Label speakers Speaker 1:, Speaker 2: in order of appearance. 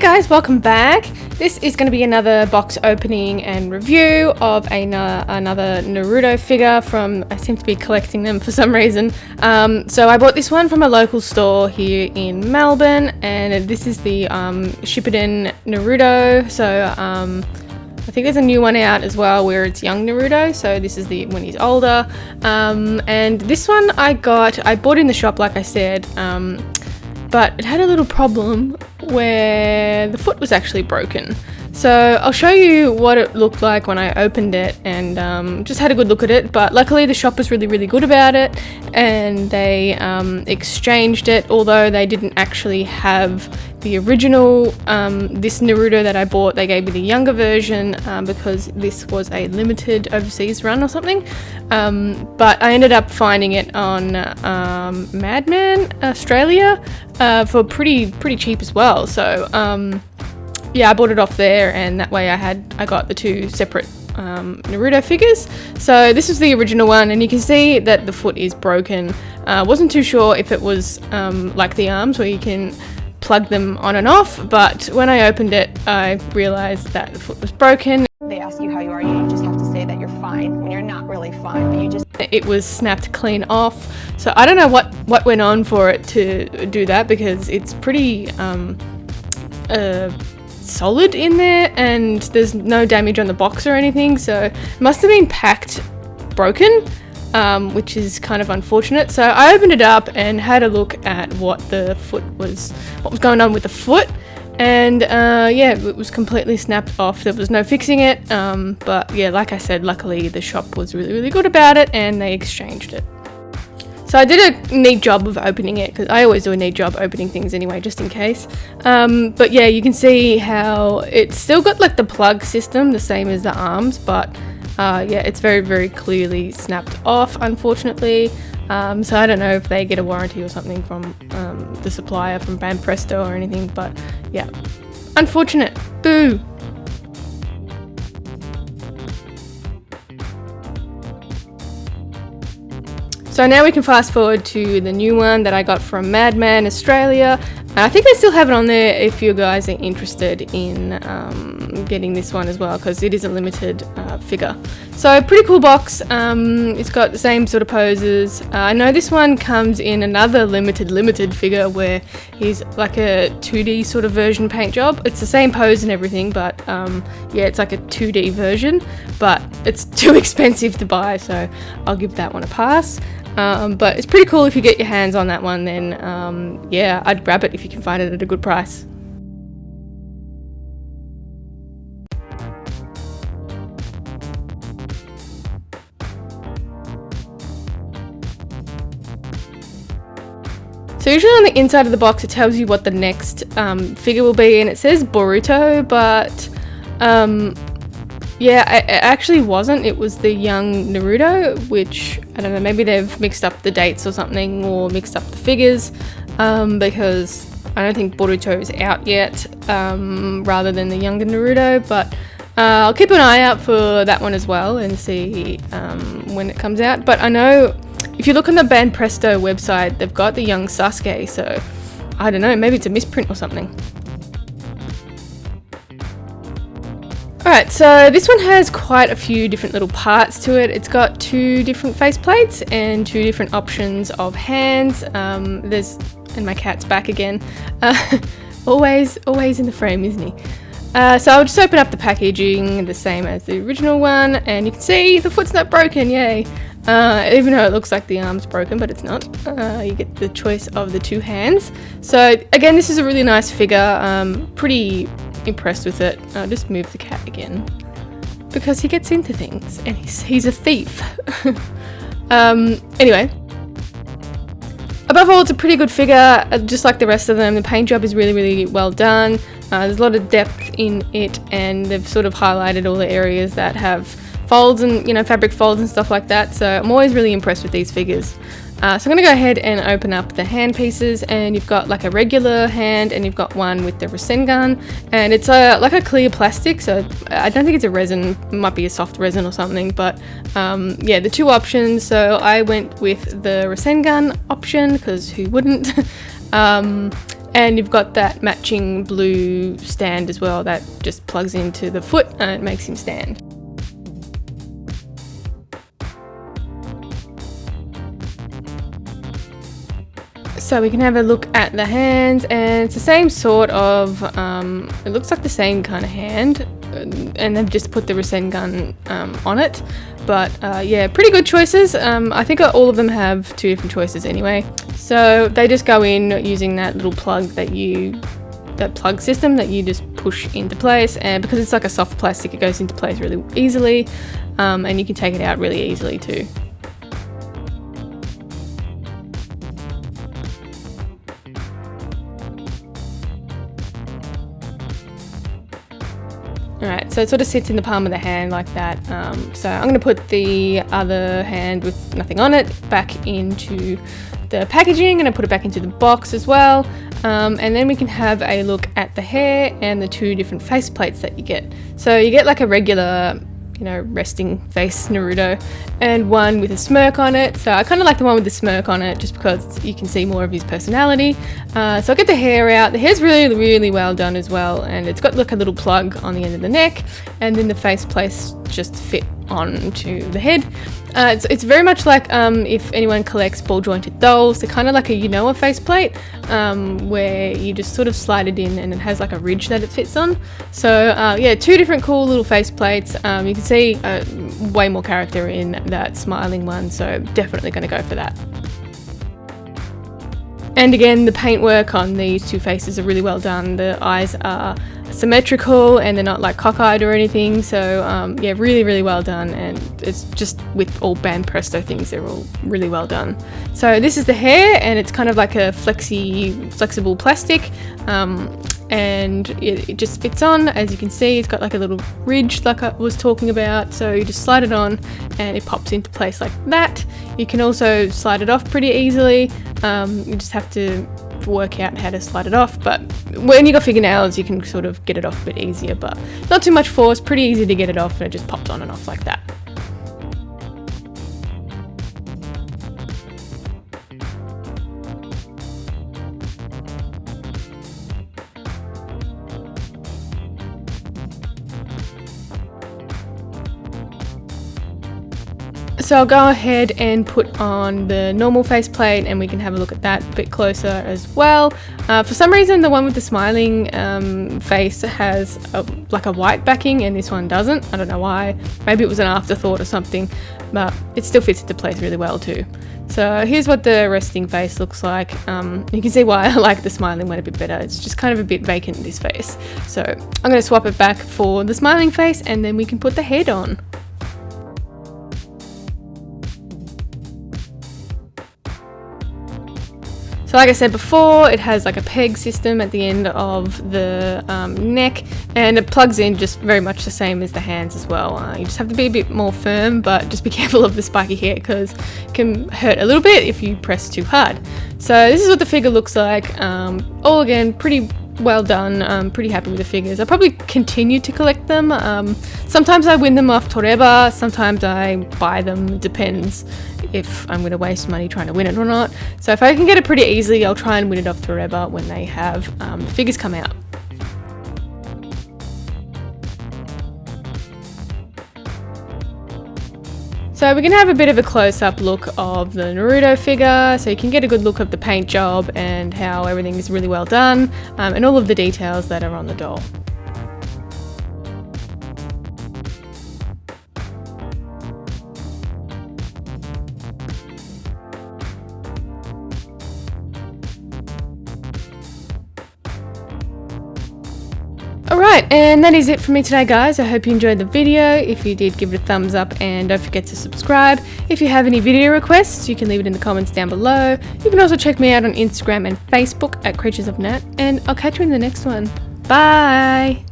Speaker 1: guys, welcome back. This is going to be another box opening and review of another Naruto figure from, I seem to be collecting them for some reason. So I bought this one from a local store here in Melbourne, and this is the Shippuden Naruto. So I think there's a new one out as well where it's young Naruto, so this is the when he's older. And this one I bought in the shop, like I said, but it had a little problem where the foot was actually broken. So I'll show you what it looked like when I opened it and just had a good look at it, but luckily the shop was really good about it, and they exchanged it, although they didn't actually have the original this Naruto that I bought. They gave me the younger version because this was a limited overseas run or something, but I ended up finding it on Madman Australia for pretty cheap as well. So yeah, I bought it off there, and that way I got the two separate Naruto figures. So this is the original one, and you can see that the foot is broken. Wasn't too sure if it was like the arms where you can plug them on and off, but when I opened it I realized that the foot was broken.
Speaker 2: They ask you how you are, you just have to say that you're fine when you're not really fine, but you just...
Speaker 1: It was snapped clean off. So I don't know what went on for it to do that, because it's pretty solid in there and there's no damage on the box or anything, so it must have been packed broken, which is kind of unfortunate. So I opened it up and had a look at what was going on with the foot, and yeah, it was completely snapped off. There was no fixing it, but yeah, like I said, luckily the shop was really good about it and they exchanged it. So I did a neat job of opening it, because I always do a neat job opening things anyway, just in case. But yeah, you can see how it's still got like the plug system, the same as the arms, but yeah, it's very clearly snapped off, unfortunately. So I don't know if they get a warranty or something from the supplier, from Presto or anything, but yeah, unfortunate. Boo! So now we can fast forward to the new one that I got from Madman Australia. I think they still have it on there if you guys are interested in getting this one as well, because it is a limited figure. So pretty cool box. It's got the same sort of poses. I know this one comes in another limited figure where he's like a 2D sort of version paint job. It's the same pose and everything, but yeah, it's like a 2D version, but it's too expensive to buy, so I'll give that one a pass. But it's pretty cool if you get your hands on that one, then yeah, I'd grab it if you can find it at a good price. So usually on the inside of the box it tells you what the next figure will be, and it says Boruto, but yeah, it actually wasn't. It was the young Naruto, which, I don't know, maybe they've mixed up the dates or something, or mixed up the figures, because I don't think Boruto is out yet, rather than the younger Naruto, but I'll keep an eye out for that one as well and see when it comes out. But I know if you look on the Presto website, they've got the young Sasuke, so I don't know, maybe it's a misprint or something. Alright, so this one has quite a few different little parts to it. It's got two different face plates and two different options of hands. And my cat's back again. Always in the frame, isn't he? So I'll just open up the packaging, the same as the original one, and you can see the foot's not broken, yay! Even though it looks like the arm's broken, but it's not. You get the choice of the two hands. So again, this is a really nice figure. Pretty impressed with it. I'll just move the cat again, because he gets into things and he's a thief. Anyway, above all, it's a pretty good figure, just like the rest of them. The paint job is really well done. There's a lot of depth in it, and they've sort of highlighted all the areas that have folds and, you know, fabric folds and stuff like that. So I'm always really impressed with these figures. So I'm going to go ahead and open up the hand pieces, and you've got like a regular hand and you've got one with the Rasengan, and it's like a clear plastic, so I don't think it's a resin, it might be a soft resin or something, but yeah, the two options. So I went with the Rasengan option, because who wouldn't? And you've got that matching blue stand as well that just plugs into the foot and it makes him stand. So we can have a look at the hands, and it's the same sort of, it looks like the same kind of hand, and they've just put the Rasengan on it. But yeah, pretty good choices. I think all of them have 2 different choices anyway. So they just go in using that little plug that plug system that you just push into place, and because it's like a soft plastic, it goes into place really easily, and you can take it out really easily too. Alright, so it sort of sits in the palm of the hand like that. So I'm going to put the other hand with nothing on it back into the packaging, and I put it back into the box as well. And then we can have a look at the hair and the 2 different face plates that you get. So you get like a regular, resting face Naruto, and one with a smirk on it. So I kind of like the one with the smirk on it just because you can see more of his personality. So I'll get the hair out. The hair's really, really well done as well, and it's got like a little plug on the end of the neck, and then the face plates just fit onto the head. It's very much like if anyone collects ball jointed dolls, they're kind of like a faceplate, where you just sort of slide it in and it has like a ridge that it fits on. So yeah, 2 different cool little faceplates. You can see way more character in that smiling one, so definitely going to go for that. And again, the paintwork on these 2 faces are really well done. The eyes are symmetrical and they're not like cockeyed or anything, so yeah, really, really well done. And it's just with all band presto things, they're all really well done. So this is the hair, and it's kind of like a flexible plastic, and it just fits on. As you can see, it's got like a little ridge like I was talking about, so you just slide it on and it pops into place like that. You can also slide it off pretty easily. You just have to work out how to slide it off, but when you got fingernails you can sort of get it off a bit easier, but not too much force, pretty easy to get it off, and it just pops on and off like that. So I'll go ahead and put on the normal faceplate, and we can have a look at that a bit closer as well. For some reason, the one with the smiling face has like a white backing, and this one doesn't. I don't know why. Maybe it was an afterthought or something, but it still fits into place really well too. So here's what the resting face looks like. You can see why I like the smiling one a bit better. It's just kind of a bit vacant, this face. So I'm going to swap it back for the smiling face, and then we can put the head on. So like I said before, it has like a peg system at the end of the neck, and it plugs in just very much the same as the hands as well. You just have to be a bit more firm, but just be careful of the spiky hair because it can hurt a little bit if you press too hard. So this is what the figure looks like. All again, pretty well done. I'm pretty happy with the figures. I'll probably continue to collect them. Sometimes I win them off Toreba, sometimes I buy them, it depends if I'm going to waste money trying to win it or not. So if I can get it pretty easily, I'll try and win it off Toreba when they have the figures come out. So we can have a bit of a close-up look of the Naruto figure, so you can get a good look of the paint job and how everything is really well done, and all of the details that are on the doll. Alright, and that is it for me today, guys. I hope you enjoyed the video. If you did, give it a thumbs up and don't forget to subscribe. If you have any video requests, you can leave it in the comments down below. You can also check me out on Instagram and Facebook at Creatures of Nat, and I'll catch you in the next one. Bye!